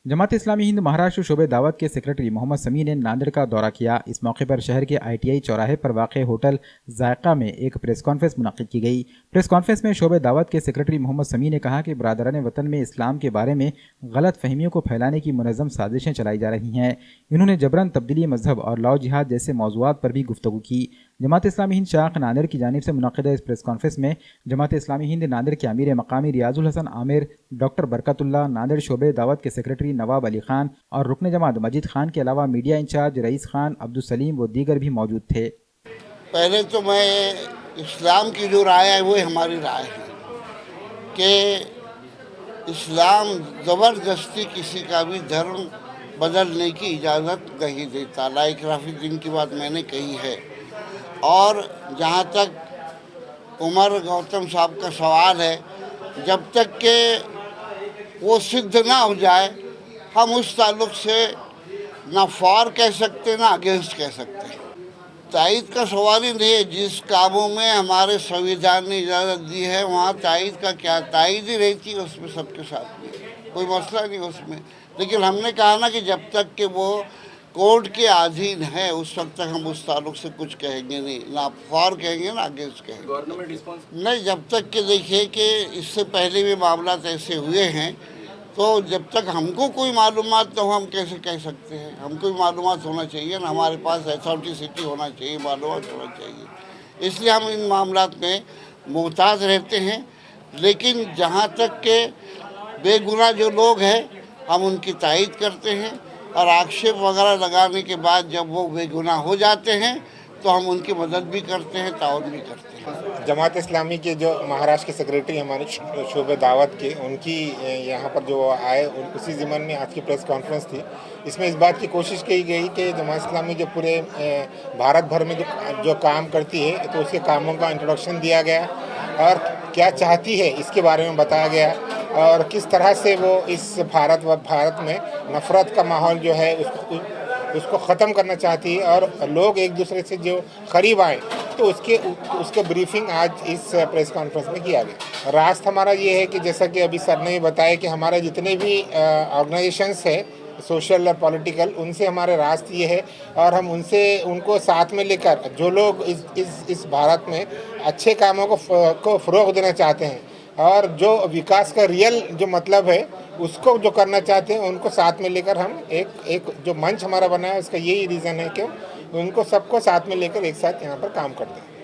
जमात इस्लामी हिंद महाराष्ट्र शोबे दावत के सेक्रेटरी मोहम्मद समी ने नांदेड़ का दौरा किया। इस मौके पर शहर के ITI चौराहे पर वाक़ होटल जायका में एक प्रेस कॉन्फ्रेंस मुनक़िद की गई। प्रेस कॉन्फ्रेंस में शोबे दावत के सेक्रेटरी मोहम्मद समी ने कहा कि बरादरान वतन में इस्लाम के बारे में गलत फहमियों को फैलाने की मुनज़्ज़म साजिशें चलाई जा रही हैं। इन्होंने जबरन तब्दीली मजहब और लौ जिहाद जैसे मौज़ूआत पर भी गुफ्तगू की। जमात इस्लामी हिंद शाख नांदेड़ की जानिब से मुनक़िदा इस प्रेस कॉन्फ्रेंस में जमात इस्लामी हिंद नांदेड़ के अमीर मकामी रियाजुल हसन आमिर, डॉक्टर बरकतुल्लाह, नांदेड़ शोबे दावत के सेक्रेटरी नवाब अली खान और रुकन जमात मजीद खान के अलावा media in charge rice Khan, Abdul Salim व दीगर भी मौजूद थे। पहले तो मैं इस्लाम की जो राय है वो हमारी राय है कि इस्लाम ज़बरदस्ती किसी का भी धर्म बदलने की इजाज़त नहीं देता। ला इकराह फिद्दीन की बात मैंने कही है। और जहाँ तक उमर गौतम साहब का सवाल है, जब तक के वो सिद्ध ना हो जाए हम उस ताल्लुक़ से ना फॉर कह सकते ना अगेंस्ट कह सकते। तायद का सवाल ही नहीं है। जिस कामों में हमारे संविधान ने इजाज़त दी है वहाँ तायद का क्या, तायद ही रहती है उसमें सबके साथ में, कोई मसला नहीं उसमें। लेकिन हमने कहा ना कि जब तक कि वो कोर्ट के अधीन है उस वक्त तक हम उस ताल्लुक़ से कुछ कहेंगे नहीं, ना फॉर कहेंगे ना अगेंस्ट कहेंगे। गवर्नमेंट रिस्पॉन्स नहीं, जब तक कि देखिए कि इससे पहले भी मामला ऐसे हुए हैं, तो जब तक हमको कोई मालूमात न हो हम कैसे कह सकते हैं। हमको भी मालूमात होना चाहिए ना, हमारे पास अथॉरिटी होना चाहिए, मालूमात होना चाहिए। इसलिए हम इन मामलात में मुहताज रहते हैं। लेकिन जहाँ तक के बेगुनाह जो लोग हैं हम उनकी तायद करते हैं और आक्षेप वगैरह लगाने के बाद जब वो बेगुनाह हो जाते हैं तो हम उनकी मदद भी करते हैं, ताउन भी करते हैं। जमात इस्लामी के जो महाराष्ट्र के सेक्रेटरी हमारे शोबे दावत के, उनकी यहाँ पर जो आए उसी ज़िमन में आज की प्रेस कॉन्फ्रेंस थी। इसमें इस बात की कोशिश की गई कि जमात इस्लामी जो पूरे भारत भर में जो काम करती है तो उसके कामों का इंट्रोडक्शन दिया गया और क्या चाहती है इसके बारे में बताया गया और किस तरह से वो इस भारत में नफ़रत का माहौल जो है उसको ख़त्म करना चाहती है और लोग एक दूसरे से जो करीब आए तो उसके ब्रीफिंग आज इस प्रेस कॉन्फ्रेंस में किया गया। रास्ता हमारा ये है कि जैसा कि अभी सर ने बताया कि हमारे जितने भी ऑर्गेनाइजेशंस है सोशल और पॉलिटिकल, उनसे हमारे रास्ते ये है और हम उनको साथ में लेकर जो लोग इस भारत में अच्छे कामों को फ़रोग़ देना चाहते हैं और जो विकास का रियल जो मतलब है उसको जो करना चाहते हैं उनको साथ में लेकर हम एक जो मंच हमारा बना है उसका यही रीज़न है कि उनको सबको साथ में लेकर एक साथ यहाँ पर काम करते हैं।